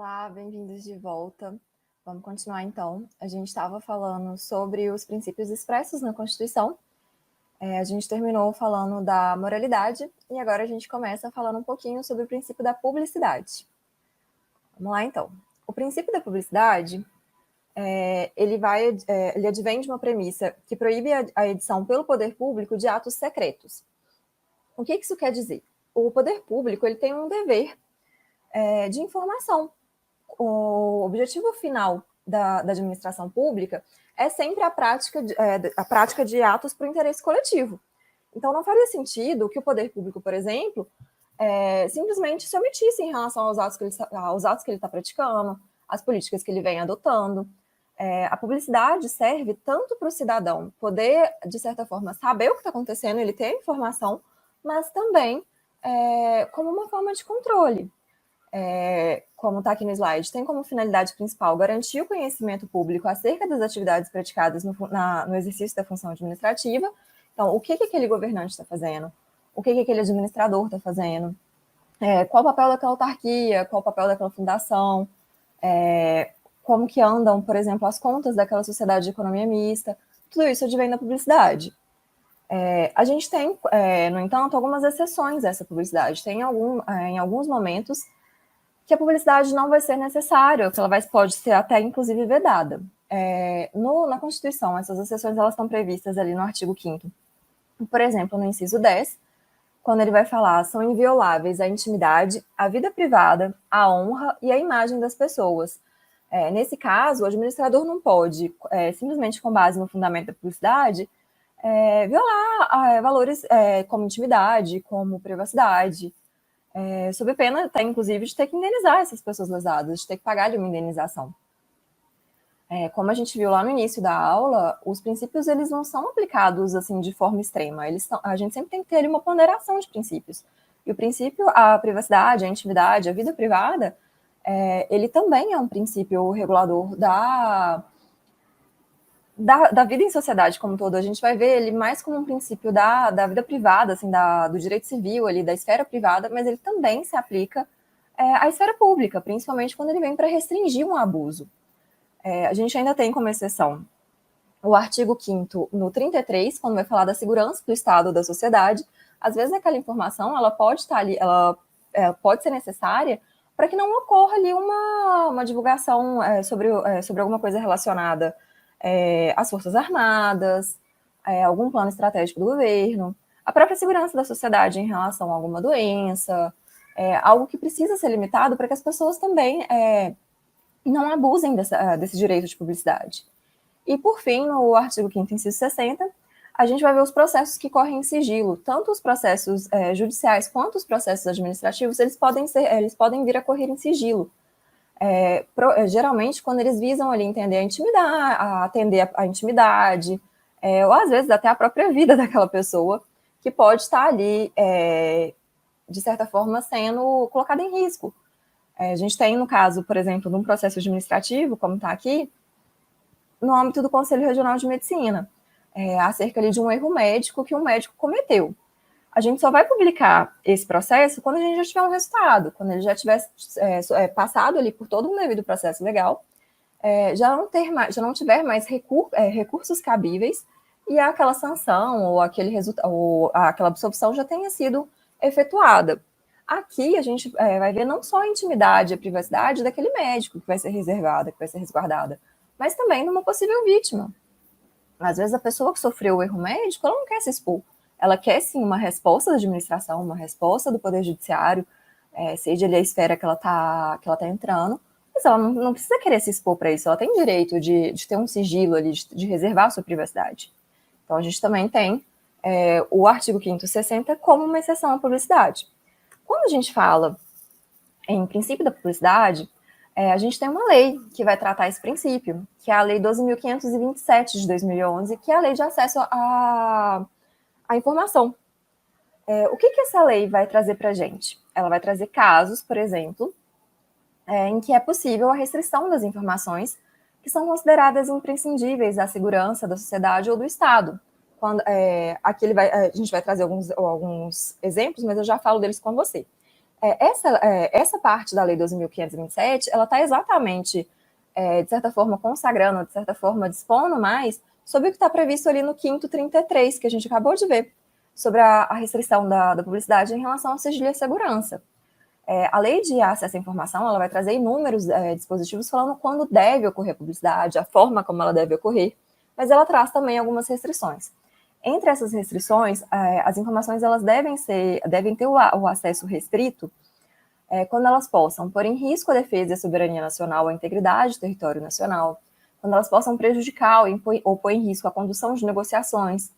Olá, bem-vindos de volta. Vamos continuar então. A gente estava falando sobre os princípios expressos na Constituição. A gente terminou falando da moralidade e agora a gente começa falando um pouquinho sobre o princípio da publicidade. Vamos lá então. O princípio da publicidade, ele advém de uma premissa que proíbe a edição pelo poder público de atos secretos. O que isso quer dizer? O poder público ele tem um dever de informação. O objetivo final da administração pública é sempre a prática de atos para o interesse coletivo. Então, não faria sentido que o poder público, por exemplo, simplesmente se omitisse em relação aos atos que ele está praticando, as políticas que ele vem adotando. A publicidade serve tanto para o cidadão poder, de certa forma, saber o que está acontecendo, ele ter a informação, mas também como uma forma de controle. Como está aqui no slide, tem como finalidade principal garantir o conhecimento público acerca das atividades praticadas no exercício da função administrativa. Então, o que aquele governante está fazendo? O que aquele administrador está fazendo? Qual o papel daquela autarquia? Qual o papel daquela fundação? Como que andam, por exemplo, as contas daquela sociedade de economia mista? Tudo isso advém da publicidade. A gente tem, no entanto, algumas exceções a essa publicidade. Tem em alguns momentos que a publicidade não vai ser necessária, que ela pode ser até, inclusive, vedada. Na Constituição, essas exceções elas estão previstas ali no artigo 5º. Por exemplo, no inciso 10, quando ele vai falar, são invioláveis a intimidade, a vida privada, a honra e a imagem das pessoas. Nesse caso, o administrador não pode, simplesmente com base no fundamento da publicidade, violar valores como intimidade, como privacidade, sob pena, até, inclusive, de ter que indenizar essas pessoas lesadas, de ter que pagar-lhe uma indenização. Como a gente viu lá no início da aula, os princípios eles não são aplicados assim de forma extrema. A gente sempre tem que ter ali uma ponderação de princípios. E o princípio, a privacidade, a intimidade, a vida privada, ele também é um princípio regulador da vida em sociedade como um todo. A gente vai ver ele mais como um princípio da vida privada, assim, do direito civil, ali, da esfera privada, mas ele também se aplica à esfera pública, principalmente quando ele vem para restringir um abuso. A gente ainda tem como exceção o artigo 5º no 33, quando vai falar da segurança do Estado, da sociedade. Às vezes aquela informação ela pode estar ali, ela pode ser necessária para que não ocorra ali uma divulgação sobre alguma coisa relacionada às Forças Armadas, algum plano estratégico do governo, a própria segurança da sociedade em relação a alguma doença, algo que precisa ser limitado para que as pessoas também não abusem desse direito de publicidade. E, por fim, no artigo 5º, inciso 60, a gente vai ver os processos que correm em sigilo. Tanto os processos judiciais quanto os processos administrativos, eles podem vir a correr em sigilo. Geralmente, quando eles visam ali entender atender a intimidade, ou às vezes até a própria vida daquela pessoa, que pode estar ali, de certa forma, sendo colocada em risco. A gente tem, no caso, por exemplo, de um processo administrativo, como está aqui, no âmbito do Conselho Regional de Medicina, acerca ali de um erro médico que um médico cometeu. A gente só vai publicar esse processo quando a gente já tiver um resultado, quando ele já tiver passado ali por todo um devido processo legal, já não tiver mais recursos cabíveis e aquela sanção ou aquela absolvição já tenha sido efetuada. Aqui a gente vai ver não só a intimidade e a privacidade daquele médico que vai ser reservada, que vai ser resguardada, mas também de uma possível vítima. Às vezes a pessoa que sofreu o erro médico, ela não quer se expor. Ela quer sim uma resposta da administração, uma resposta do Poder Judiciário, seja ali a esfera que ela tá entrando, mas ela não precisa querer se expor para isso, ela tem direito de ter um sigilo ali, de reservar a sua privacidade. Então a gente também tem o artigo 5º 60 como uma exceção à publicidade. Quando a gente fala em princípio da publicidade, a gente tem uma lei que vai tratar esse princípio, que é a Lei 12.527 de 2011, que é a Lei de Acesso à Informação. O que essa lei vai trazer para a gente? Ela vai trazer casos, por exemplo, em que é possível a restrição das informações que são consideradas imprescindíveis à segurança da sociedade ou do Estado. Aqui a gente vai trazer alguns exemplos, mas eu já falo deles com você. Essa parte da Lei 12.527, ela está exatamente, de certa forma, consagrando, de certa forma, dispondo mais sobre o que está previsto ali no 5º 33, que a gente acabou de ver, sobre a restrição da publicidade em relação ao sigilo e à segurança. A lei de acesso à informação, ela vai trazer inúmeros dispositivos falando quando deve ocorrer a publicidade, a forma como ela deve ocorrer, mas ela traz também algumas restrições. Entre essas restrições, as informações elas devem ter o acesso restrito quando elas possam pôr em risco a defesa e a soberania nacional, a integridade do território nacional, quando elas possam prejudicar ou pôr em risco a condução de negociações,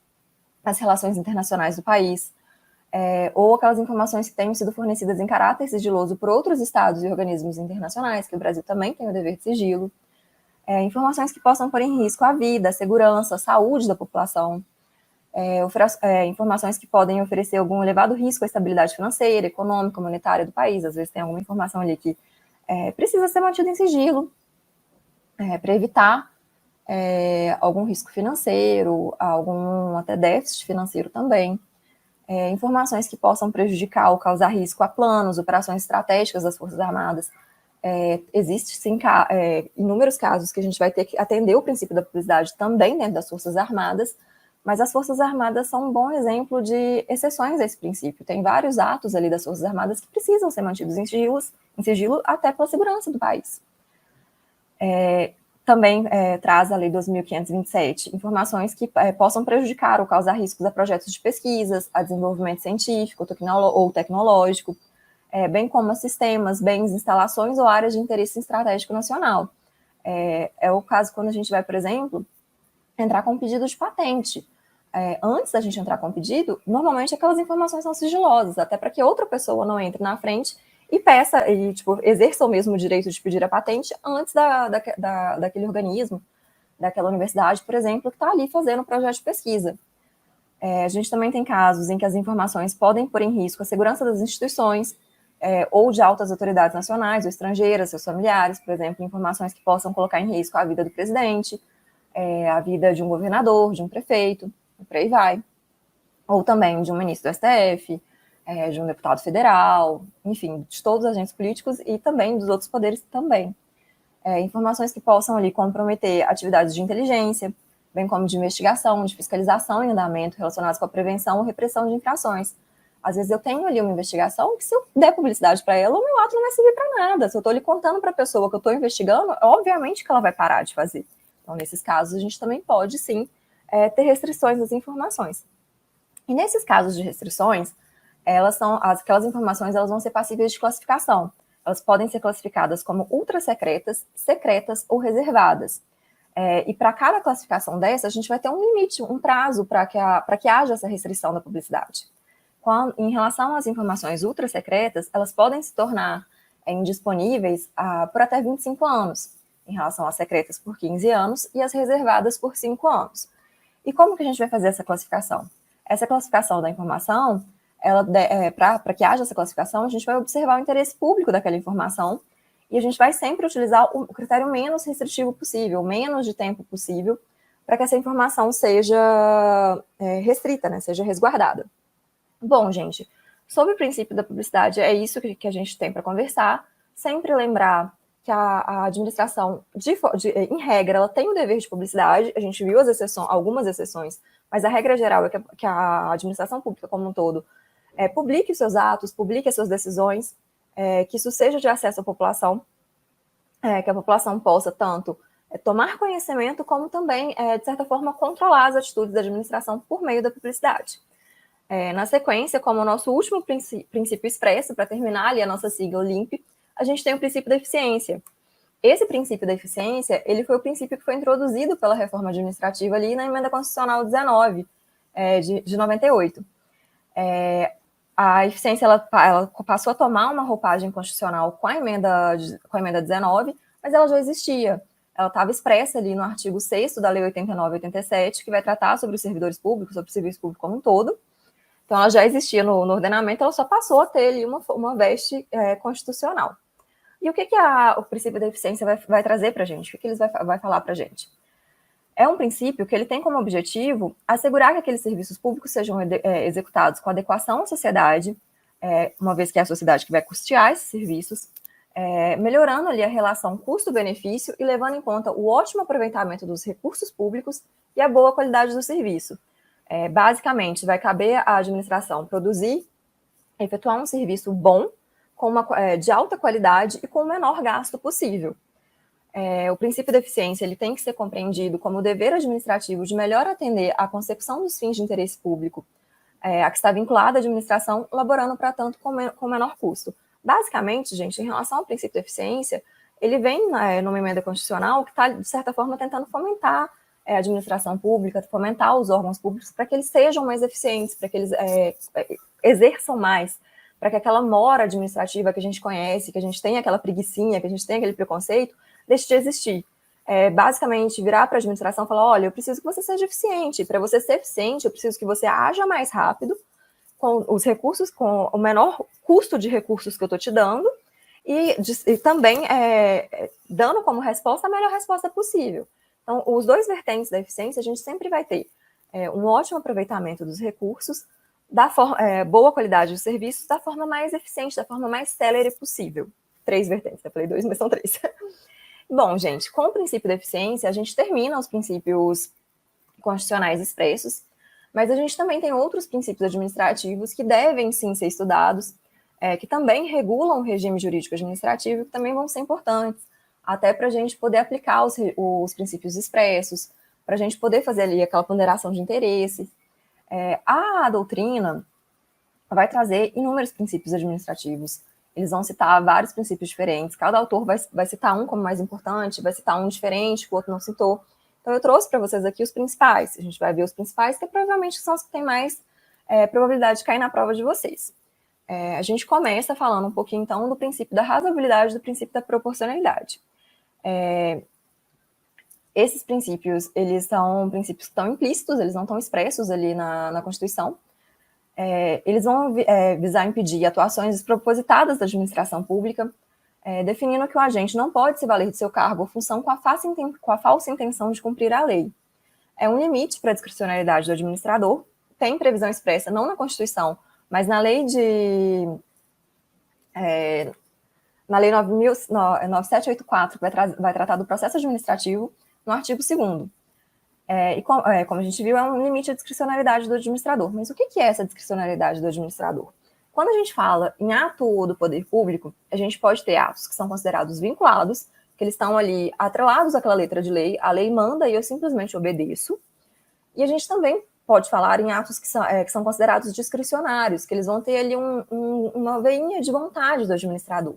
as relações internacionais do país, ou aquelas informações que tenham sido fornecidas em caráter sigiloso por outros estados e organismos internacionais, que o Brasil também tem o dever de sigilo, informações que possam pôr em risco a vida, a segurança, a saúde da população, informações que podem oferecer algum elevado risco à estabilidade financeira, econômica, monetária do país. Às vezes tem alguma informação ali que precisa ser mantida em sigilo para evitar algum risco financeiro, algum até déficit financeiro também. Informações que possam prejudicar ou causar risco a planos, operações estratégicas das Forças Armadas. Existe, sim, inúmeros casos que a gente vai ter que atender o princípio da publicidade também dentro das Forças Armadas, mas as Forças Armadas são um bom exemplo de exceções a esse princípio. Tem vários atos ali das Forças Armadas que precisam ser mantidos em sigilo até pela segurança do país. Também traz a Lei 2.527 informações que possam prejudicar ou causar riscos a projetos de pesquisas, a desenvolvimento científico ou tecnológico, bem como a sistemas, bens, instalações ou áreas de interesse estratégico nacional. É o caso quando a gente vai, por exemplo, entrar com um pedido de patente. Antes da gente entrar com o pedido, normalmente aquelas informações são sigilosas, até para que outra pessoa não entre na frente e peça, exerça o mesmo direito de pedir a patente antes daquele organismo, daquela universidade, por exemplo, que está ali fazendo o projeto de pesquisa. A gente também tem casos em que as informações podem pôr em risco a segurança das instituições ou de altas autoridades nacionais ou estrangeiras, seus familiares, por exemplo, informações que possam colocar em risco a vida do presidente, a vida de um governador, de um prefeito, e por aí vai. Ou também de um ministro do STF, de um deputado federal, enfim, de todos os agentes políticos e também dos outros poderes também. Informações que possam ali comprometer atividades de inteligência, bem como de investigação, de fiscalização em andamento relacionadas com a prevenção ou repressão de infrações. Às vezes eu tenho ali uma investigação que se eu der publicidade para ela, o meu ato não vai servir para nada. Se eu estou ali contando para a pessoa que eu estou investigando, obviamente que ela vai parar de fazer. Então, nesses casos, a gente também pode, sim, ter restrições das informações. E nesses casos de restrições, aquelas informações elas vão ser passíveis de classificação. Elas podem ser classificadas como ultrasecretas, secretas ou reservadas. E para cada classificação dessa, a gente vai ter um limite, um prazo para que haja essa restrição da publicidade. Em relação às informações ultrasecretas, elas podem se tornar indisponíveis por até 25 anos, em relação às secretas por 15 anos e as reservadas por 5 anos. E como que a gente vai fazer essa classificação? Essa classificação da informação, para que haja essa classificação, a gente vai observar o interesse público daquela informação e a gente vai sempre utilizar o critério menos restritivo possível, menos de tempo possível, para que essa informação seja restrita, né, seja resguardada. Bom, gente, sobre o princípio da publicidade, é isso que a gente tem para conversar. Sempre lembrar que a administração, em regra, ela tem o dever de publicidade. A gente viu algumas exceções, mas a regra geral é que a administração pública como um todo publique os seus atos, publique as suas decisões, que isso seja de acesso à população, que a população possa tanto tomar conhecimento, como também, de certa forma, controlar as atitudes da administração por meio da publicidade. Na sequência, como o nosso último princípio expresso, para terminar ali a nossa sigla LIMP, a gente tem o princípio da eficiência. Esse princípio da eficiência, ele foi o princípio que foi introduzido pela reforma administrativa ali na Emenda Constitucional 19, de 98. A eficiência ela passou a tomar uma roupagem constitucional com a emenda 19, mas ela já existia. Ela estava expressa ali no artigo 6º da Lei 89/87, que vai tratar sobre os servidores públicos, sobre o serviço público como um todo. Então, ela já existia no ordenamento, ela só passou a ter ali uma veste constitucional. E o que o princípio da eficiência vai trazer para a gente? O que ele vai falar para a gente? É um princípio que ele tem como objetivo assegurar que aqueles serviços públicos sejam executados com adequação à sociedade, uma vez que é a sociedade que vai custear esses serviços, melhorando ali a relação custo-benefício e levando em conta o ótimo aproveitamento dos recursos públicos e a boa qualidade do serviço. Basicamente, vai caber à administração produzir, efetuar um serviço bom, de alta qualidade e com o menor gasto possível. O princípio da eficiência ele tem que ser compreendido como o dever administrativo de melhor atender à concepção dos fins de interesse público, a que está vinculada à administração, elaborando, para tanto, com menor custo. Basicamente, gente, em relação ao princípio da eficiência, ele vem numa emenda constitucional que está, de certa forma, tentando fomentar a administração pública, fomentar os órgãos públicos para que eles sejam mais eficientes, para que eles exerçam mais, para que aquela mora administrativa que a gente conhece, que a gente tem aquela preguicinha, que a gente tem aquele preconceito, deixe de existir. Basicamente, virar para a administração e falar, olha, eu preciso que você seja eficiente. Para você ser eficiente, eu preciso que você haja mais rápido, com os recursos, com o menor custo de recursos que eu estou te dando, e também dando como resposta a melhor resposta possível. Então, os dois vertentes da eficiência, a gente sempre vai ter um ótimo aproveitamento dos recursos, boa qualidade dos serviços, da forma mais eficiente, da forma mais célere possível. 3 vertentes, eu falei 2, mas são 3. Bom, gente, com o princípio da eficiência, a gente termina os princípios constitucionais expressos, mas a gente também tem outros princípios administrativos que devem, sim, ser estudados, que também regulam o regime jurídico administrativo, que também vão ser importantes, até para a gente poder aplicar os princípios expressos, para a gente poder fazer ali aquela ponderação de interesse. A doutrina vai trazer inúmeros princípios administrativos. Eles vão citar vários princípios diferentes. Cada autor vai citar um como mais importante, vai citar um diferente que o outro não citou. Então, eu trouxe para vocês aqui os principais. A gente vai ver os principais, que provavelmente são os que têm mais probabilidade de cair na prova de vocês. A gente começa falando um pouquinho, então, do princípio da razoabilidade e do princípio da proporcionalidade. Esses princípios, eles são princípios que estão implícitos, eles não estão expressos ali na Constituição. Eles vão visar impedir atuações despropositadas da administração pública, definindo que o agente não pode se valer de seu cargo ou função com a falsa intenção de cumprir a lei. É um limite para a discricionalidade do administrador, tem previsão expressa não na Constituição, mas na lei na lei 9784, que vai tratar do processo administrativo, no artigo 2º. Como a gente viu, é um limite à discricionalidade do administrador. Mas o que é essa discricionalidade do administrador? Quando a gente fala em ato do poder público, a gente pode ter atos que são considerados vinculados, que eles estão ali atrelados àquela letra de lei, a lei manda e eu simplesmente obedeço. E a gente também pode falar em atos que são considerados discricionários, que eles vão ter ali uma veinha de vontade do administrador.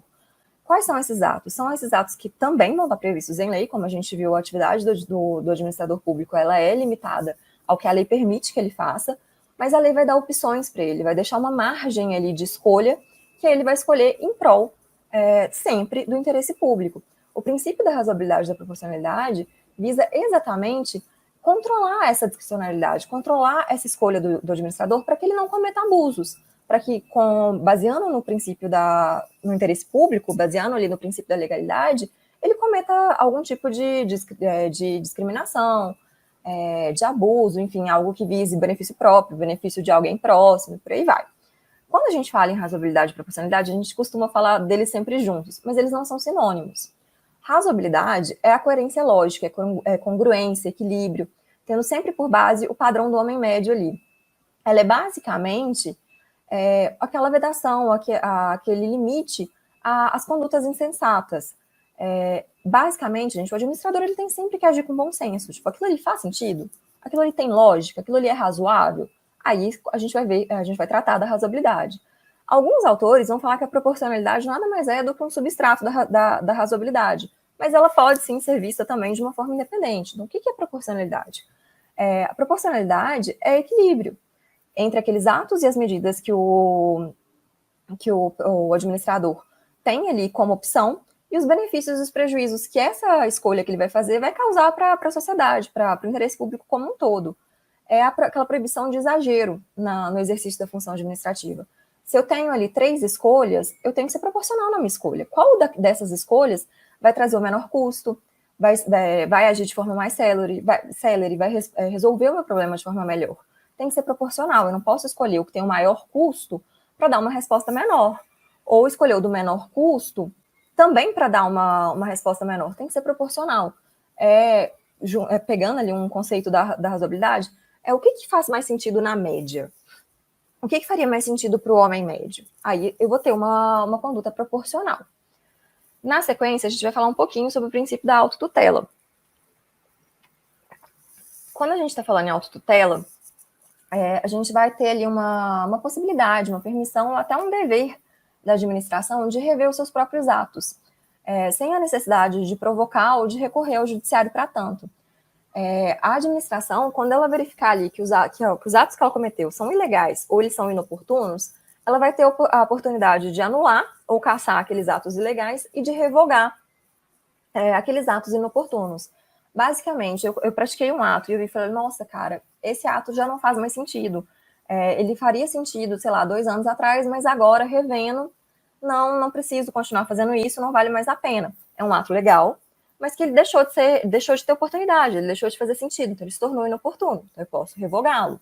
Quais são esses atos? São esses atos que também não estão previstos em lei, como a gente viu, a atividade do administrador público ela é limitada ao que a lei permite que ele faça, mas a lei vai dar opções para ele, vai deixar uma margem ali de escolha que ele vai escolher em prol sempre do interesse público. O princípio da razoabilidade e da proporcionalidade visa exatamente controlar essa discricionalidade, controlar essa escolha do administrador para que ele não cometa abusos, para que, baseando no princípio no interesse público, baseando ali no princípio da legalidade, ele cometa algum tipo de discriminação, de abuso, enfim, algo que vise benefício próprio, benefício de alguém próximo, por aí vai. Quando a gente fala em razoabilidade e proporcionalidade, a gente costuma falar deles sempre juntos, mas eles não são sinônimos. Razoabilidade é a coerência lógica, é congruência, equilíbrio, tendo sempre por base o padrão do homem médio ali. Ela é basicamente aquela vedação, aquele limite às condutas insensatas. Basicamente, gente, o administrador ele tem sempre que agir com bom senso. Tipo, aquilo ali faz sentido? Aquilo ali tem lógica? Aquilo ali é razoável? Aí a gente vai tratar da razoabilidade. Alguns autores vão falar que a proporcionalidade nada mais é do que um substrato da razoabilidade, mas ela pode sim ser vista também de uma forma independente. Então, o que é proporcionalidade? A proporcionalidade é equilíbrio entre aqueles atos e as medidas que o administrador tem ali como opção e os benefícios e os prejuízos que essa escolha que ele vai fazer vai causar para a sociedade, para o interesse público como um todo. É aquela proibição de exagero no exercício da função administrativa. Se eu tenho ali 3 escolhas, eu tenho que ser proporcional na minha escolha. Qual dessas escolhas vai trazer o menor custo, vai agir de forma mais célere, vai resolver o meu problema de forma melhor? Tem que ser proporcional, eu não posso escolher o que tem o maior custo para dar uma resposta menor. Ou escolheu do menor custo também para dar uma resposta menor. Tem que ser proporcional. Pegando ali um conceito da razoabilidade, o que faz mais sentido na média? O que faria mais sentido para o homem médio? Aí eu vou ter uma conduta proporcional. Na sequência, a gente vai falar um pouquinho sobre o princípio da autotutela. Quando a gente está falando em autotutela, a gente vai ter ali uma possibilidade, uma permissão, até um dever da administração de rever os seus próprios atos, sem a necessidade de provocar ou de recorrer ao judiciário para tanto. A administração, quando ela verificar ali que os atos que ela cometeu são ilegais ou eles são inoportunos, ela vai ter a oportunidade de anular ou cassar aqueles atos ilegais e de revogar aqueles atos inoportunos. Basicamente, eu pratiquei um ato e eu falei, nossa, cara, esse ato já não faz mais sentido. Ele faria sentido, sei lá, 2 anos atrás, mas agora, revendo, não preciso continuar fazendo isso, não vale mais a pena. É um ato legal, mas que ele deixou de ter oportunidade, ele deixou de fazer sentido, então ele se tornou inoportuno, então eu posso revogá-lo.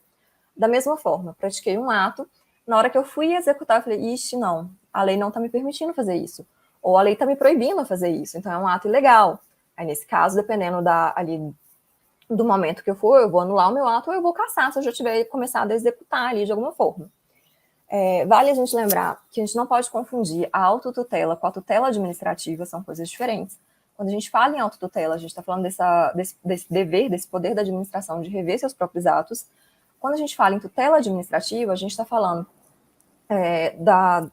Da mesma forma, pratiquei um ato, na hora que eu fui executar, eu falei, ixi, não, a lei não está me permitindo fazer isso, ou a lei está me proibindo fazer isso, então é um ato ilegal. Aí, nesse caso, dependendo do momento que eu for, eu vou anular o meu ato ou eu vou cassar se eu já tiver começado a executar ali de alguma forma. Vale a gente lembrar que a gente não pode confundir a autotutela com a tutela administrativa, são coisas diferentes. Quando a gente fala em autotutela, a gente está falando desse dever, desse poder da administração de rever seus próprios atos. Quando a gente fala em tutela administrativa, a gente está falando da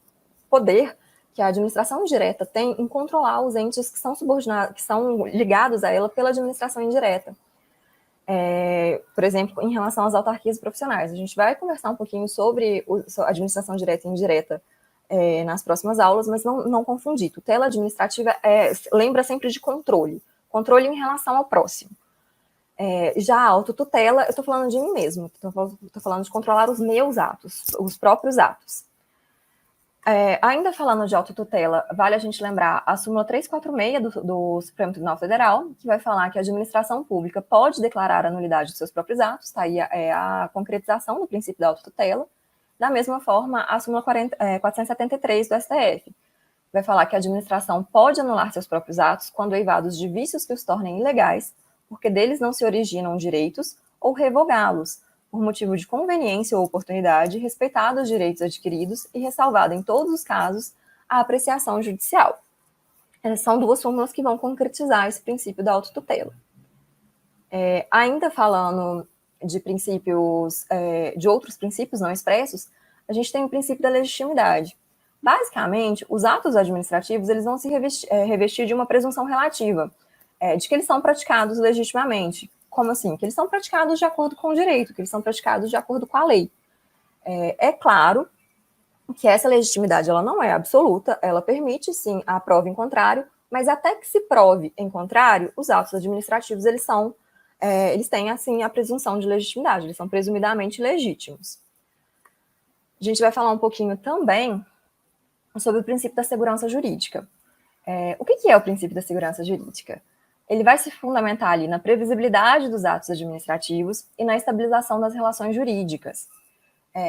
poder que a administração indireta tem em controlar os entes que são subordinados, que são ligados a ela pela administração indireta. Por exemplo, em relação às autarquias profissionais. A gente vai conversar um pouquinho sobre a administração direta e indireta nas próximas aulas, mas não confundir. Tutela administrativa lembra sempre de controle. Controle em relação ao próximo. Já a autotutela, eu estou falando de mim mesmo. Estou falando de controlar os meus atos, os próprios atos. Ainda falando de autotutela, vale a gente lembrar a súmula 346 do Supremo Tribunal Federal, que vai falar que a administração pública pode declarar a nulidade dos seus próprios atos, tá aí a concretização do princípio da autotutela. Da mesma forma, a súmula 473 do STF vai falar que a administração pode anular seus próprios atos quando eivados de vícios que os tornem ilegais, porque deles não se originam direitos, ou revogá-los, por motivo de conveniência ou oportunidade, respeitados os direitos adquiridos e ressalvada em todos os casos a apreciação judicial. São 2 súmulas que vão concretizar esse princípio da autotutela. Ainda falando de princípios, de outros princípios não expressos, a gente tem o princípio da legitimidade. Basicamente, os atos administrativos eles vão se revestir de uma presunção relativa, de que eles são praticados legitimamente. Como assim? Que eles são praticados de acordo com o direito, que eles são praticados de acordo com a lei. É claro que essa legitimidade ela não é absoluta, ela permite, sim, a prova em contrário, mas até que se prove em contrário, os atos administrativos, eles têm, assim, a presunção de legitimidade, eles são presumidamente legítimos. A gente vai falar um pouquinho também sobre o princípio da segurança jurídica. O que é o princípio da segurança jurídica? Ele vai se fundamentar ali na previsibilidade dos atos administrativos e na estabilização das relações jurídicas.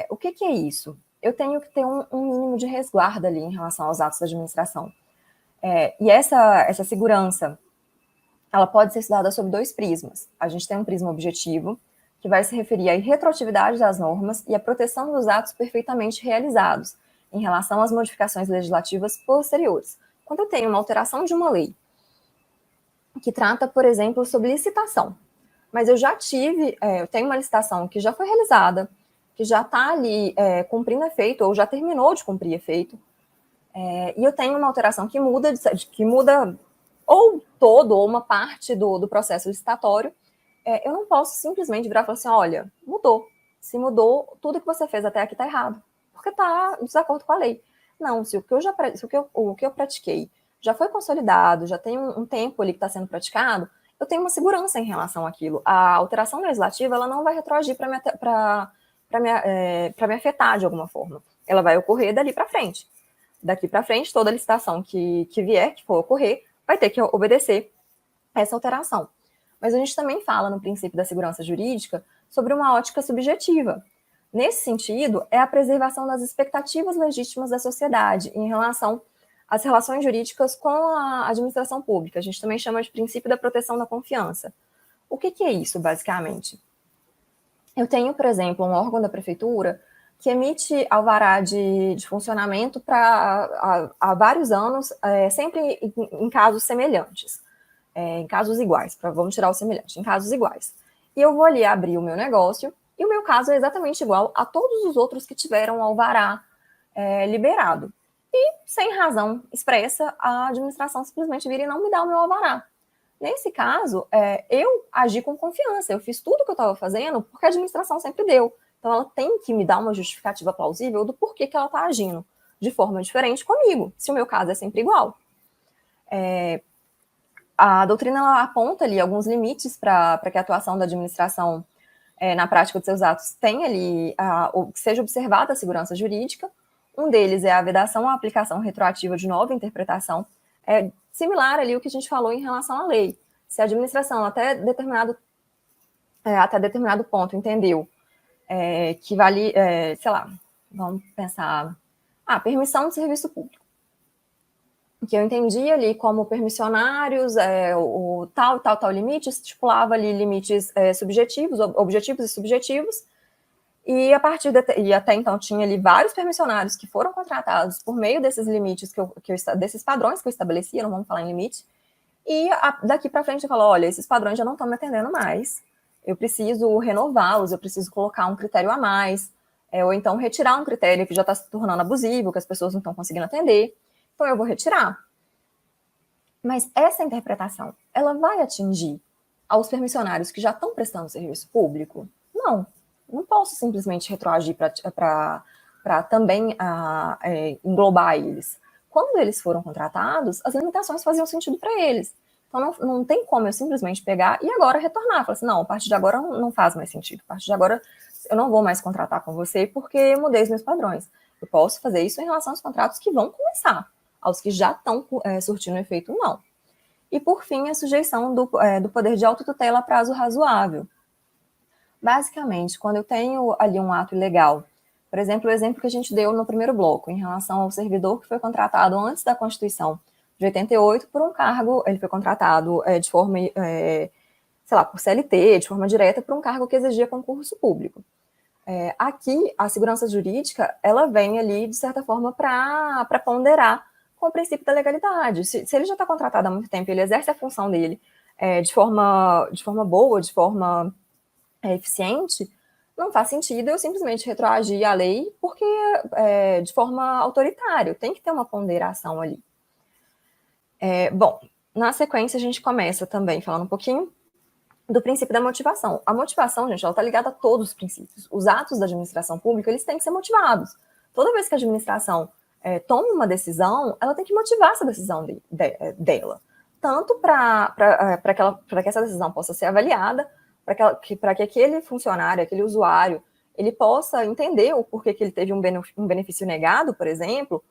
O que é isso? Eu tenho que ter um mínimo de resguardo ali em relação aos atos da administração. E essa segurança, ela pode ser estudada sob 2 prismas. A gente tem um prisma objetivo, que vai se referir à irretroatividade das normas e à proteção dos atos perfeitamente realizados, em relação às modificações legislativas posteriores. Quando eu tenho uma alteração de uma lei, que trata, por exemplo, sobre licitação. Mas eu tenho uma licitação que já foi realizada, que já está ali cumprindo efeito, ou já terminou de cumprir efeito, e eu tenho uma alteração que muda ou todo ou uma parte do processo licitatório, eu não posso simplesmente virar e falar assim, olha, mudou. Se mudou, tudo que você fez até aqui está errado, porque está em desacordo com a lei. Não, se o que eu pratiquei já foi consolidado, já tem um tempo ali que está sendo praticado, eu tenho uma segurança em relação àquilo. A alteração legislativa ela não vai retroagir para me afetar de alguma forma. Ela vai ocorrer dali para frente. Daqui para frente, toda licitação que for ocorrer, vai ter que obedecer essa alteração. Mas a gente também fala no princípio da segurança jurídica sobre uma ótica subjetiva. Nesse sentido, é a preservação das expectativas legítimas da sociedade em relação às relações jurídicas com a administração pública. A gente também chama de princípio da proteção da confiança. O que é isso, basicamente? Eu tenho, por exemplo, um órgão da prefeitura que emite alvará de funcionamento há vários anos, sempre em casos semelhantes, em casos iguais, vamos tirar o semelhante, em casos iguais. E eu vou ali abrir o meu negócio, e o meu caso é exatamente igual a todos os outros que tiveram alvará liberado. E, sem razão expressa, a administração simplesmente vira e não me dá o meu alvará. Nesse caso, eu agi com confiança, eu fiz tudo o que eu estava fazendo porque a administração sempre deu. Então, ela tem que me dar uma justificativa plausível do porquê que ela está agindo de forma diferente comigo, se o meu caso é sempre igual. A doutrina ela aponta ali alguns limites para que a atuação da administração na prática de seus atos tenha ali, que seja observada a segurança jurídica. Um deles é a vedação à aplicação retroativa de nova interpretação, similar ali o que a gente falou em relação à lei. Se a administração até determinado ponto entendeu que vale, sei lá, vamos pensar, permissão de serviço público, que eu entendi ali como permissionários, o tal limite, estipulava ali limites subjetivos, objetivos e subjetivos, e até então tinha ali vários permissionários que foram contratados por meio desses limites, desses padrões que eu estabelecia, não vamos falar em limite, e daqui para frente eu falo, olha, esses padrões já não estão me atendendo mais, eu preciso renová-los, eu preciso colocar um critério a mais, ou então retirar um critério que já está se tornando abusivo, que as pessoas não estão conseguindo atender, então eu vou retirar. Mas essa interpretação, ela vai atingir aos permissionários que já estão prestando serviço público? Não posso simplesmente retroagir para também englobar eles. Quando eles foram contratados, as limitações faziam sentido para eles. Então, não tem como eu simplesmente pegar e agora retornar. Falar assim, não, a partir de agora não faz mais sentido. A partir de agora eu não vou mais contratar com você porque mudei os meus padrões. Eu posso fazer isso em relação aos contratos que vão começar. Aos que já estão surtindo efeito, não. E, por fim, a sujeição do poder de autotutela a prazo razoável. Basicamente, quando eu tenho ali um ato ilegal, por exemplo, o exemplo que a gente deu no primeiro bloco, em relação ao servidor que foi contratado antes da Constituição de 88 por um cargo, ele foi contratado de forma, sei lá, por CLT, de forma direta, por um cargo que exigia concurso público. Aqui, a segurança jurídica, ela vem ali, de certa forma, para ponderar com o princípio da legalidade. Se ele já está contratado há muito tempo, ele exerce a função dele de forma boa, de forma eficiente, não faz sentido eu simplesmente retroagir a lei porque de forma autoritária, tem que ter uma ponderação ali. Bom, na sequência a gente começa também falando um pouquinho do princípio da motivação. A motivação, gente, ela está ligada a todos os princípios. Os atos da administração pública, eles têm que ser motivados. Toda vez que a administração toma uma decisão, ela tem que motivar essa decisão dela. Tanto para que essa decisão possa ser avaliada, para que aquele funcionário, aquele usuário, ele possa entender o porquê que ele teve um benefício negado, por exemplo,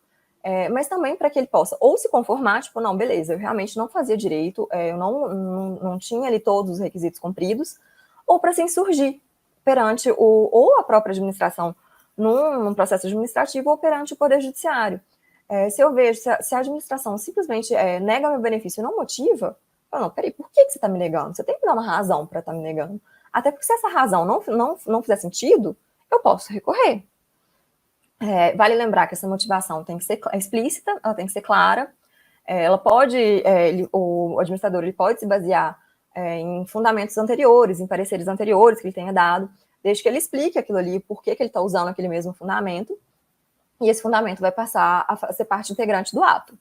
mas também para que ele possa ou se conformar, tipo, não, beleza, eu realmente não fazia direito, eu não tinha ali todos os requisitos cumpridos, ou para se insurgir perante ou a própria administração num processo administrativo ou perante o Poder Judiciário. Se eu vejo, se a administração simplesmente nega meu benefício e não motiva, não, peraí, por que você está me negando? Você tem que dar uma razão para estar me negando. Até porque se essa razão não fizer sentido, eu posso recorrer. Vale lembrar que essa motivação tem que ser explícita, ela tem que ser clara, ela pode, o administrador ele pode se basear em fundamentos anteriores, em pareceres anteriores que ele tenha dado, desde que ele explique aquilo ali, por que ele está usando aquele mesmo fundamento, e esse fundamento vai passar a ser parte integrante do ato.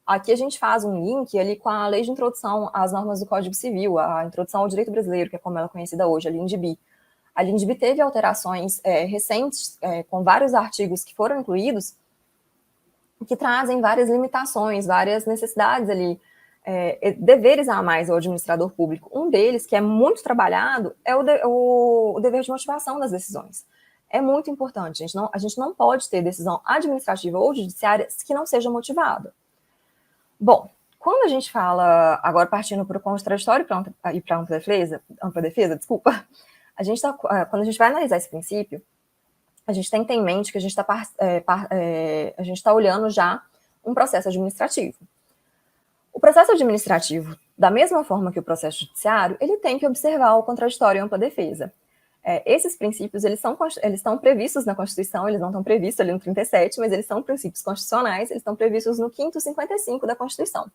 Aqui a gente faz um link ali com a Lei de Introdução às Normas do Código Civil, a Introdução ao Direito Brasileiro, que é como ela é conhecida hoje, a LINDB. A LINDB teve alterações recentes, com vários artigos que foram incluídos, que trazem várias limitações, várias necessidades ali, deveres a mais ao administrador público. Um deles, que é muito trabalhado, é o dever de motivação das decisões. É muito importante, a gente não pode ter decisão administrativa ou judiciária que não seja motivada. Bom, quando a gente fala, agora partindo para o contraditório e para a ampla defesa, desculpa, quando a gente vai analisar esse princípio, a gente tem que ter em mente que a gente está olhando já um processo administrativo. O processo administrativo, da mesma forma que o processo judiciário, ele tem que observar o contraditório e ampla defesa. Esses princípios, eles estão previstos na Constituição, eles não estão previstos ali no 37, mas eles são princípios constitucionais, eles estão previstos no 5º 55 da Constituição.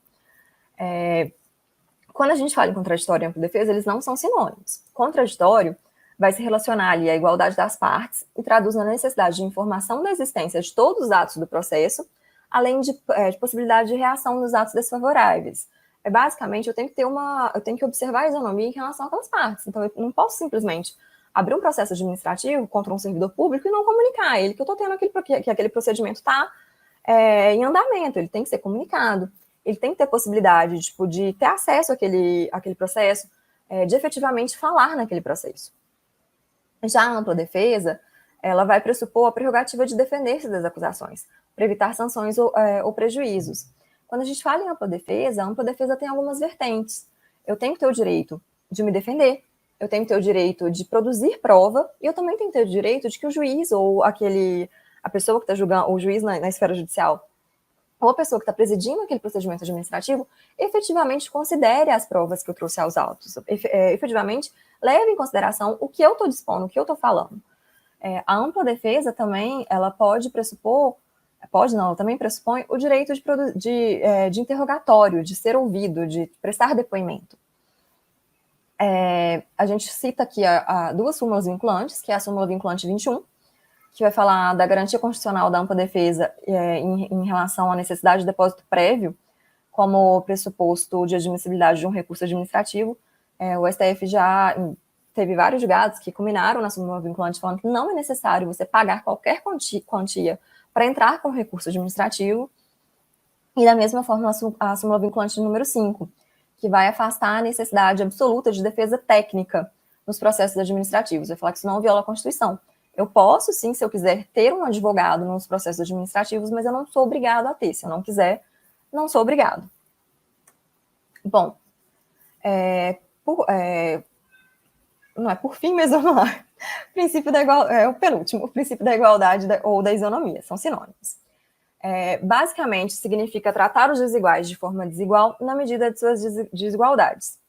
Quando a gente fala em contraditório e ampla defesa, eles não são sinônimos. Contraditório vai se relacionar ali à igualdade das partes e traduz na necessidade de informação da existência de todos os atos do processo, além de possibilidade de reação nos atos desfavoráveis. Basicamente, eu tenho que observar a isonomia em relação àquelas partes. Então, eu não posso simplesmente abrir um processo administrativo contra um servidor público e não comunicar a ele que eu estou tendo que aquele procedimento está em andamento, ele tem que ser comunicado, ele tem que ter possibilidade de ter acesso àquele processo, de efetivamente falar naquele processo. Já a ampla defesa, ela vai pressupor a prerrogativa de defender-se das acusações, para evitar sanções ou prejuízos. Quando a gente fala em ampla defesa tem algumas vertentes. Eu tenho que ter o direito de me defender, eu tenho que ter o direito de produzir prova, e eu também tenho que ter o direito de que o juiz ou a pessoa que está julgando, o juiz na esfera judicial, ou a pessoa que está presidindo aquele procedimento administrativo, efetivamente considere as provas que eu trouxe aos autos, efetivamente leve em consideração o que eu estou dispondo, o que eu estou falando. A ampla defesa também, ela pode pressupor, ela também pressupõe o direito de interrogatório, de ser ouvido, de prestar depoimento. A gente cita aqui duas súmulas vinculantes, que é a súmula vinculante 21, que vai falar da garantia constitucional da ampla defesa em relação à necessidade de depósito prévio como pressuposto de admissibilidade de um recurso administrativo. O STF já teve vários julgados que culminaram na súmula vinculante falando que não é necessário você pagar qualquer quantia para entrar com recurso administrativo. E da mesma forma a súmula vinculante número 5, que vai afastar a necessidade absoluta de defesa técnica nos processos administrativos. Vai falar que isso não viola a Constituição. Eu posso, sim, se eu quiser, ter um advogado nos processos administrativos, mas eu não sou obrigado a ter. Se eu não quiser, não sou obrigado. Bom, não é por fim, mas vamos lá. O penúltimo, o princípio da igualdade ou da isonomia, são sinônimos. Basicamente, significa tratar os desiguais de forma desigual na medida de suas desigualdades.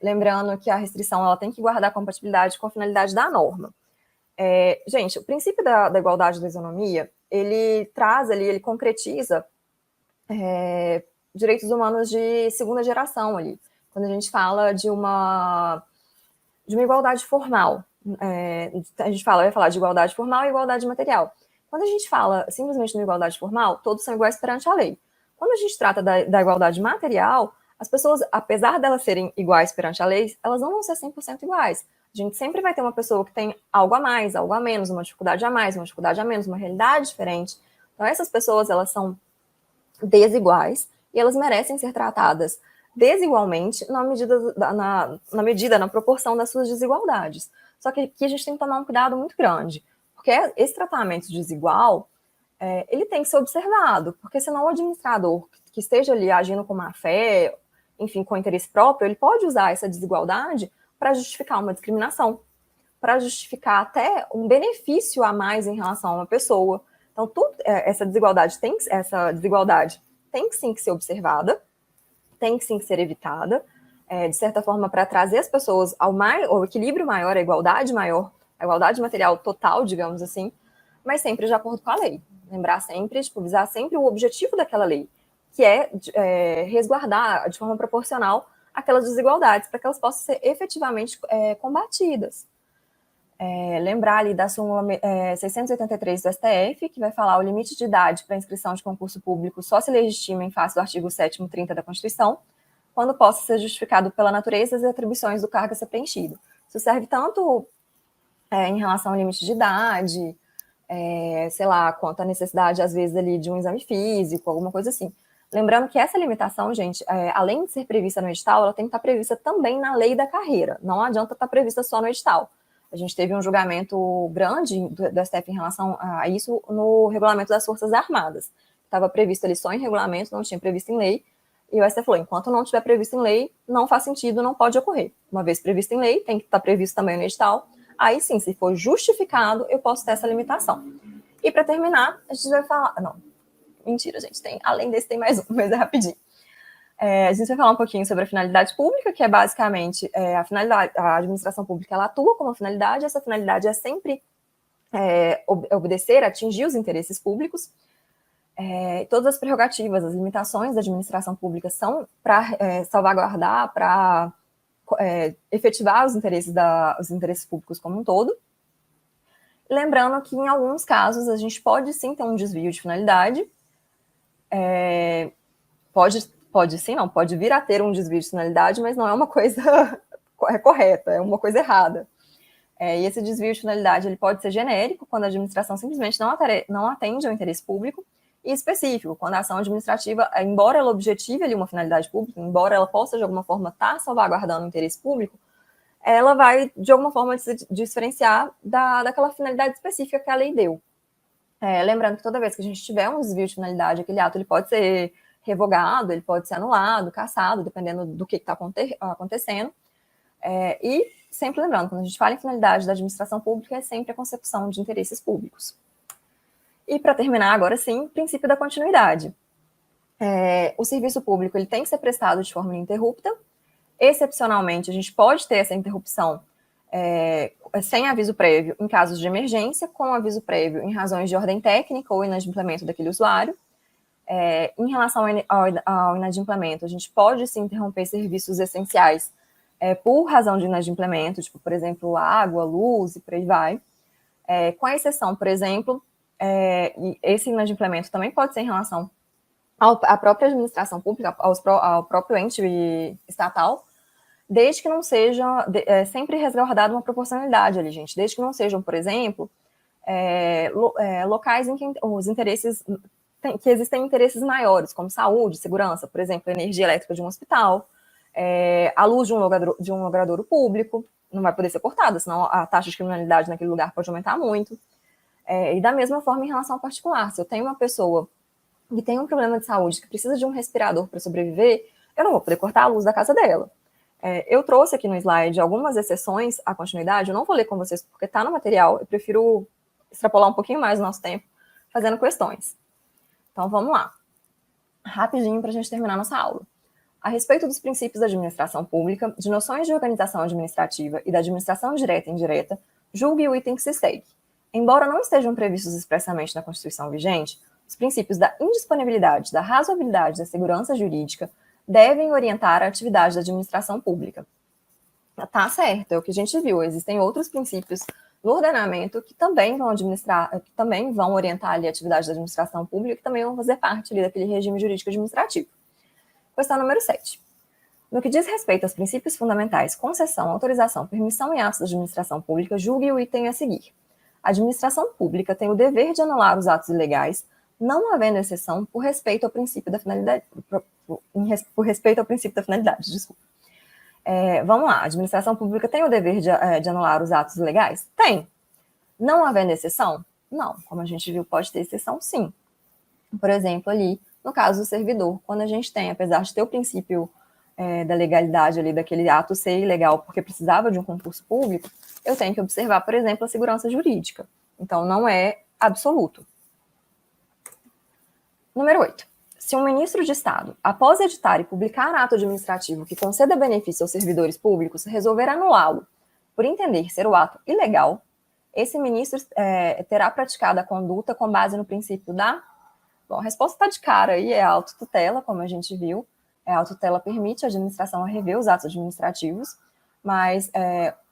Lembrando que a restrição ela tem que guardar compatibilidade com a finalidade da norma. Gente, o princípio da igualdade e da isonomia, ele traz ali, ele concretiza direitos humanos de segunda geração ali, quando a gente fala de uma igualdade formal. Vai falar de igualdade formal e igualdade material. Quando a gente fala simplesmente de igualdade formal, todos são iguais perante a lei. Quando a gente trata da igualdade material, as pessoas, apesar delas serem iguais perante a lei, elas não vão ser 100% iguais. A gente sempre vai ter uma pessoa que tem algo a mais, algo a menos, uma dificuldade a mais, uma dificuldade a menos, uma realidade diferente. Então, essas pessoas, elas são desiguais e elas merecem ser tratadas desigualmente na proporção das suas desigualdades. Só que aqui a gente tem que tomar um cuidado muito grande, porque esse tratamento desigual, ele tem que ser observado, porque senão o administrador que esteja ali agindo com má fé, enfim, com interesse próprio, ele pode usar essa desigualdade para justificar uma discriminação, para justificar até um benefício a mais em relação a uma pessoa. Então, essa desigualdade tem que sim que ser observada, tem que sim que ser evitada, de certa forma, para trazer as pessoas ao equilíbrio maior, a igualdade material total, digamos assim, mas sempre de acordo com a lei. Lembrar sempre, visar sempre o objetivo daquela lei, que é resguardar de forma proporcional aquelas desigualdades, para que elas possam ser efetivamente combatidas. Lembrar ali da súmula 683 do STF, que vai falar o limite de idade para inscrição de concurso público só se legitima em face do artigo 7º 30 da Constituição, quando possa ser justificado pela natureza e atribuições do cargo a ser preenchido. Isso serve tanto em relação ao limite de idade, quanto à necessidade, às vezes, ali de um exame físico, alguma coisa assim. Lembrando que essa limitação, gente, além de ser prevista no edital, ela tem que estar prevista também na lei da carreira. Não adianta estar prevista só no edital. A gente teve um julgamento grande do STF em relação a isso no regulamento das Forças Armadas. Estava previsto ali só em regulamento, não tinha previsto em lei. E o STF falou, enquanto não estiver previsto em lei, não faz sentido, não pode ocorrer. Uma vez previsto em lei, tem que estar previsto também no edital. aí sim, se for justificado, eu posso ter essa limitação. E para terminar, a gente vai falar... Não, mentira, gente, além desse tem mais um, mas é rapidinho. A gente vai falar um pouquinho sobre a finalidade pública, que é basicamente a finalidade, a administração pública ela atua com uma finalidade, essa finalidade é sempre obedecer, atingir os interesses públicos. Todas as prerrogativas, as limitações da administração pública são para salvaguardar, para efetivar os interesses públicos como um todo. Lembrando que, em alguns casos, a gente pode sim ter um desvio de finalidade, pode vir a ter um desvio de finalidade, mas não é uma coisa correta, é uma coisa errada. E esse desvio de finalidade ele pode ser genérico, quando a administração simplesmente não atende ao interesse público, e específico, quando a ação administrativa, embora ela objetive ali uma finalidade pública, embora ela possa, de alguma forma, estar salvaguardando o interesse público, ela vai, de alguma forma, se diferenciar daquela finalidade específica que a lei deu. Lembrando que toda vez que a gente tiver um desvio de finalidade, aquele ato ele pode ser revogado, ele pode ser anulado, cassado, dependendo do que está acontecendo. E sempre lembrando, quando a gente fala em finalidade da administração pública, é sempre a consecução de interesses públicos. E para terminar, agora sim, princípio da continuidade. O serviço público ele tem que ser prestado de forma ininterrupta. Excepcionalmente, a gente pode ter essa interrupção sem aviso prévio em casos de emergência, com aviso prévio em razões de ordem técnica ou inadimplemento daquele usuário. Em relação ao inadimplemento, a gente pode sim interromper serviços essenciais por razão de inadimplemento, tipo, por exemplo, água, luz e por aí vai. Com a exceção, por exemplo, esse inadimplemento também pode ser em relação à própria administração pública, ao próprio ente estatal, desde que não seja sempre resguardada uma proporcionalidade ali, gente. Desde que não sejam, por exemplo, locais em que os interesses que existem interesses maiores, como saúde, segurança, por exemplo, energia elétrica de um hospital, a luz de um logradouro público, não vai poder ser cortada, senão a taxa de criminalidade naquele lugar pode aumentar muito. E da mesma forma em relação ao particular, se eu tenho uma pessoa que tem um problema de saúde, que precisa de um respirador para sobreviver, eu não vou poder cortar a luz da casa dela. Eu trouxe aqui no slide algumas exceções à continuidade, eu não vou ler com vocês porque está no material, eu prefiro extrapolar um pouquinho mais o nosso tempo fazendo questões. Então, vamos lá. Rapidinho para a gente terminar nossa aula. A respeito dos princípios da administração pública, de noções de organização administrativa e da administração direta e indireta, julgue o item que se segue. Embora não estejam previstos expressamente na Constituição vigente, os princípios da indisponibilidade, da razoabilidade e da segurança jurídica devem orientar a atividade da administração pública. Tá certo, é o que a gente viu. Existem outros princípios no ordenamento que também vão orientar ali a atividade da administração pública, que também vão fazer parte ali daquele regime jurídico administrativo. Questão número 7. No que diz respeito aos princípios fundamentais, concessão, autorização, permissão e atos da administração pública, julgue o item a seguir. A administração pública tem o dever de anular os atos ilegais, não havendo exceção por respeito ao princípio da finalidade. Desculpa. Vamos lá, a administração pública tem o dever de anular os atos ilegais? Tem. Não havendo exceção? Não. Como a gente viu, pode ter exceção, sim. Por exemplo, ali, no caso do servidor, quando a gente tem, apesar de ter o princípio da legalidade ali, daquele ato ser ilegal porque precisava de um concurso público, eu tenho que observar, por exemplo, a segurança jurídica. Então, não é absoluto. Número 8. Se um ministro de Estado, após editar e publicar ato administrativo que conceda benefício aos servidores públicos, resolver anulá-lo por entender ser o ato ilegal, esse ministro terá praticado a conduta com base no princípio da... Bom, a resposta está de cara aí, é a autotutela, como a gente viu. A autotutela permite a administração a rever os atos administrativos, mas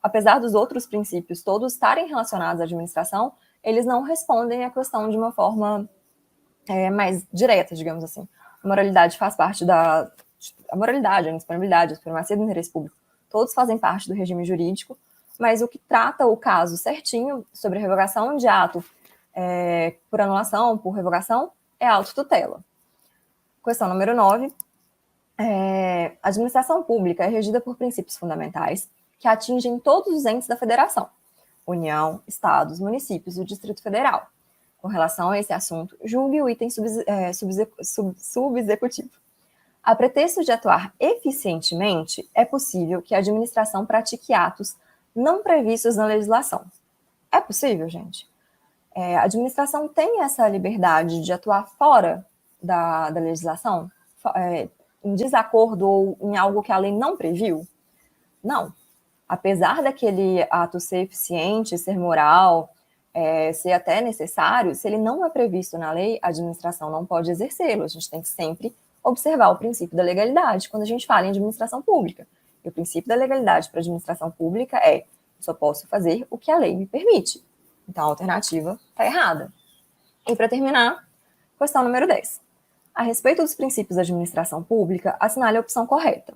apesar dos outros princípios todos estarem relacionados à administração, eles não respondem à questão de uma forma mais direta, digamos assim. A moralidade faz parte a moralidade, a indisponibilidade, a supremacia do interesse público, todos fazem parte do regime jurídico, mas o que trata o caso certinho sobre revogação de ato por anulação, por revogação, é a autotutela. Questão número 9. A administração pública é regida por princípios fundamentais que atingem todos os entes da federação, União, Estados, municípios e o Distrito Federal. Com relação a esse assunto, julgue o item subexecutivo. A pretexto de atuar eficientemente, é possível que a administração pratique atos não previstos na legislação. É possível, gente? A administração tem essa liberdade de atuar fora da legislação, em desacordo ou em algo que a lei não previu? Não. Apesar daquele ato ser eficiente, ser moral, ser até necessário, se ele não é previsto na lei, a administração não pode exercê-lo. A gente tem que sempre observar o princípio da legalidade quando a gente fala em administração pública. E o princípio da legalidade para a administração pública é: só posso fazer o que a lei me permite. Então, a alternativa está errada. E para terminar, questão número 10. A respeito dos princípios da administração pública, assinale a opção correta.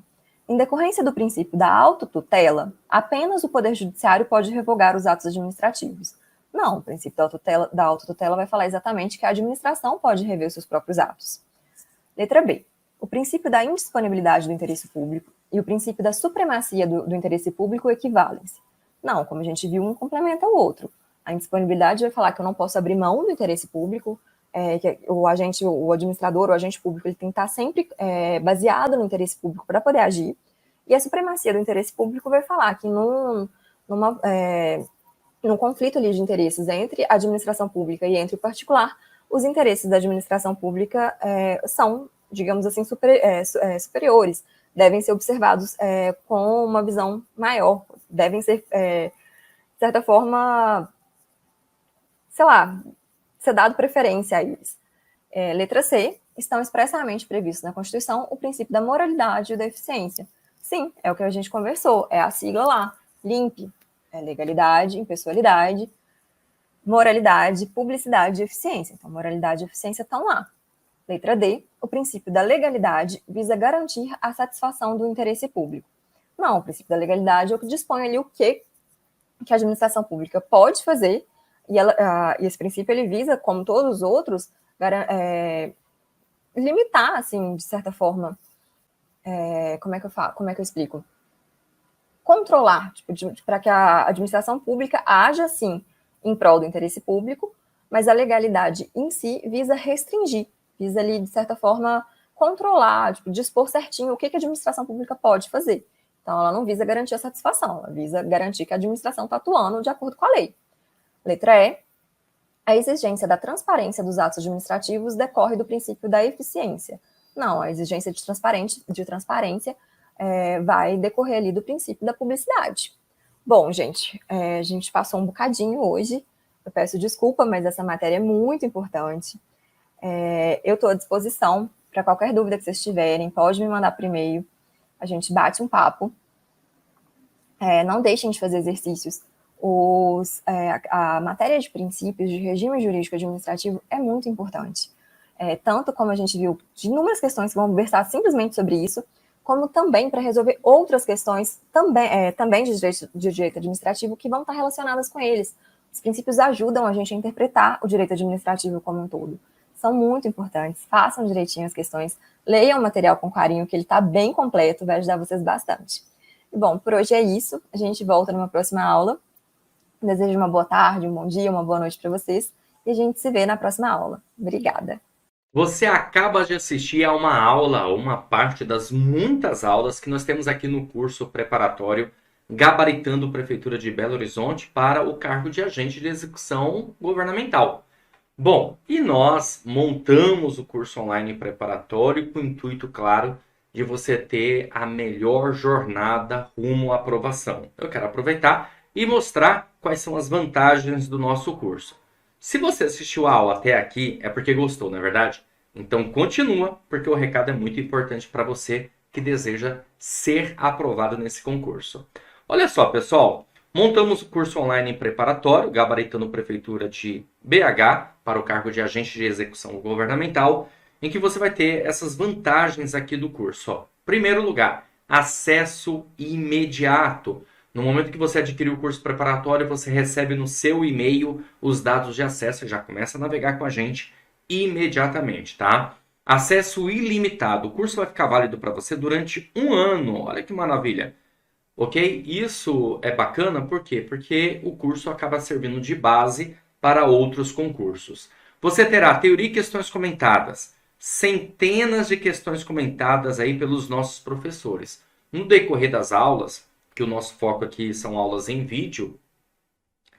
Em decorrência do princípio da autotutela, apenas o Poder Judiciário pode revogar os atos administrativos. Não, o princípio da autotutela vai falar exatamente que a administração pode rever os seus próprios atos. Letra B. O princípio da indisponibilidade do interesse público e o princípio da supremacia do interesse público equivalem-se. Não, como a gente viu, um complementa o outro. A indisponibilidade vai falar que eu não posso abrir mão do interesse público, que o administrador, o agente público, ele tem que estar sempre baseado no interesse público para poder agir. E a supremacia do interesse público vai falar que num conflito ali de interesses entre a administração pública e entre o particular, os interesses da administração pública são, digamos assim, superiores, devem ser observados com uma visão maior, devem ser, de certa forma, sei lá, ser dado preferência a eles. Letra C. Estão expressamente previstos na Constituição o princípio da moralidade e da eficiência. Sim, é o que a gente conversou, é a sigla lá, LIMP. Legalidade, impessoalidade, moralidade, publicidade e eficiência. Então, moralidade e eficiência estão lá. Letra D. O princípio da legalidade visa garantir a satisfação do interesse público. Não, o princípio da legalidade é o que dispõe ali o que a administração pública pode fazer, e esse princípio ele visa, como todos os outros, limitar, assim, de certa forma, como é que eu explico? Controlar, para que a administração pública haja, sim, em prol do interesse público, mas a legalidade em si visa restringir, visa ali, de certa forma, controlar, dispor certinho o que a administração pública pode fazer. Então, ela não visa garantir a satisfação, ela visa garantir que a administração está atuando de acordo com a lei. Letra E. A exigência da transparência dos atos administrativos decorre do princípio da eficiência. Não, a exigência de transparência vai decorrer ali do princípio da publicidade. Bom, gente, a gente passou um bocadinho hoje. Eu peço desculpa, mas essa matéria é muito importante. Eu estou à disposição para qualquer dúvida que vocês tiverem. Pode me mandar por e-mail. A gente bate um papo. Não deixem de fazer exercícios. A matéria de princípios de regime jurídico administrativo é muito importante. Tanto como a gente viu de inúmeras questões que vão versar simplesmente sobre isso, como também para resolver outras questões também de direito administrativo que vão estar relacionadas com eles. Os princípios ajudam a gente a interpretar o direito administrativo como um todo. São muito importantes, façam direitinho as questões, leiam o material com carinho, que ele está bem completo, vai ajudar vocês bastante. E, bom, por hoje é isso, a gente volta numa próxima aula. Desejo uma boa tarde, um bom dia, uma boa noite para vocês, e a gente se vê na próxima aula. Obrigada. Você acaba de assistir a uma aula, uma parte das muitas aulas que nós temos aqui no curso preparatório Gabaritando Prefeitura de Belo Horizonte para o cargo de agente de execução governamental. Bom, e nós montamos o curso online preparatório com o intuito, claro, de você ter a melhor jornada rumo à aprovação. Eu quero aproveitar e mostrar quais são as vantagens do nosso curso. Se você assistiu a aula até aqui, é porque gostou, não é verdade? Então continua, porque o recado é muito importante para você que deseja ser aprovado nesse concurso. Olha só, pessoal, montamos o curso online preparatório, Gabaritando Prefeitura de BH, para o cargo de agente de execução governamental, em que você vai ter essas vantagens aqui do curso. Ó. Primeiro lugar, acesso imediato. No momento que você adquirir o curso preparatório, você recebe no seu e-mail os dados de acesso e já começa a navegar com a gente imediatamente, tá? Acesso ilimitado. O curso vai ficar válido para você durante 1 ano. Olha que maravilha. Ok? Isso é bacana, por quê? Porque o curso acaba servindo de base para outros concursos. Você terá teoria e questões comentadas. Centenas de questões comentadas aí pelos nossos professores. No decorrer das aulas, que o nosso foco aqui são aulas em vídeo,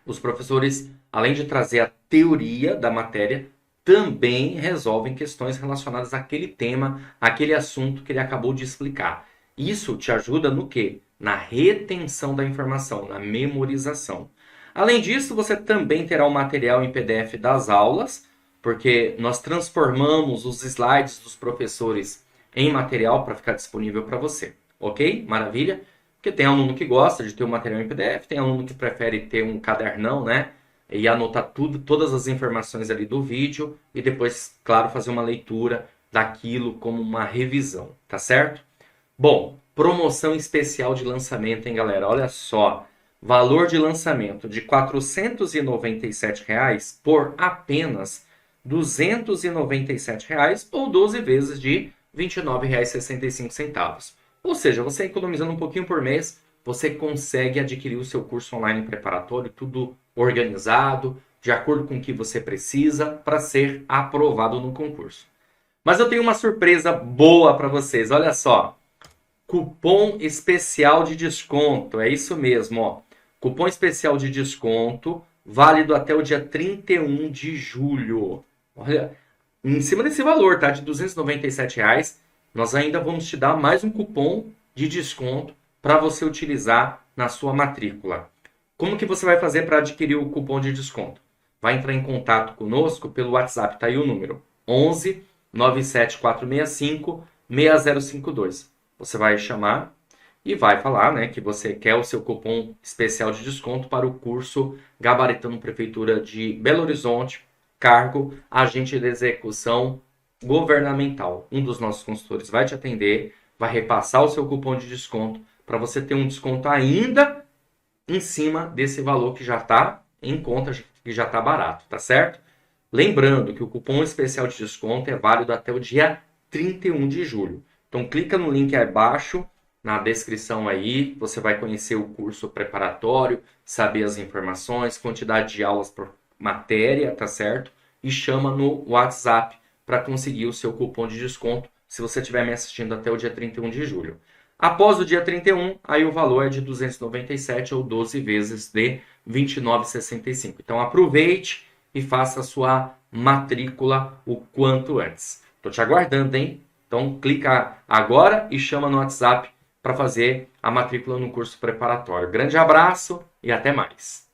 os professores, além de trazer a teoria da matéria, também resolvem questões relacionadas àquele tema, àquele assunto que ele acabou de explicar. Isso te ajuda no quê? Na retenção da informação, na memorização. Além disso, você também terá o material em PDF das aulas, porque nós transformamos os slides dos professores em material para ficar disponível para você. Ok? Maravilha? Porque tem aluno que gosta de ter o material em PDF, tem aluno que prefere ter um cadernão, né? E anotar tudo, todas as informações ali do vídeo e depois, claro, fazer uma leitura daquilo como uma revisão, tá certo? Bom, promoção especial de lançamento, hein, galera? Olha só, valor de lançamento de R$ 497 por apenas R$ 297 ou 12 vezes de R$ 29,65. Ou seja, você economizando um pouquinho por mês, você consegue adquirir o seu curso online preparatório, tudo organizado, de acordo com o que você precisa para ser aprovado no concurso. Mas eu tenho uma surpresa boa para vocês, olha só. Cupom especial de desconto, é isso mesmo, ó. Cupom especial de desconto, válido até o dia 31 de julho. Olha, em cima desse valor, tá? De R$ 297, nós ainda vamos te dar mais um cupom de desconto para você utilizar na sua matrícula. Como que você vai fazer para adquirir o cupom de desconto? Vai entrar em contato conosco pelo WhatsApp, tá aí o número, 11 97465 6052. Você vai chamar e vai falar, né, que você quer o seu cupom especial de desconto para o curso Gabaritando Prefeitura de Belo Horizonte, cargo agente de execução governamental. Um dos nossos consultores vai te atender, vai repassar o seu cupom de desconto para você ter um desconto ainda em cima desse valor que já está em conta, que já está barato, tá certo? Lembrando que o cupom especial de desconto é válido até o dia 31 de julho. Então clica no link aí abaixo, na descrição aí, você vai conhecer o curso preparatório, saber as informações, quantidade de aulas por matéria, tá certo? E chama no WhatsApp para conseguir o seu cupom de desconto, se você estiver me assistindo até o dia 31 de julho. Após o dia 31, aí o valor é de 297 ou 12 vezes de 29,65. Então aproveite e faça a sua matrícula o quanto antes. Estou te aguardando, hein? Então clica agora e chama no WhatsApp para fazer a matrícula no curso preparatório. Grande abraço e até mais!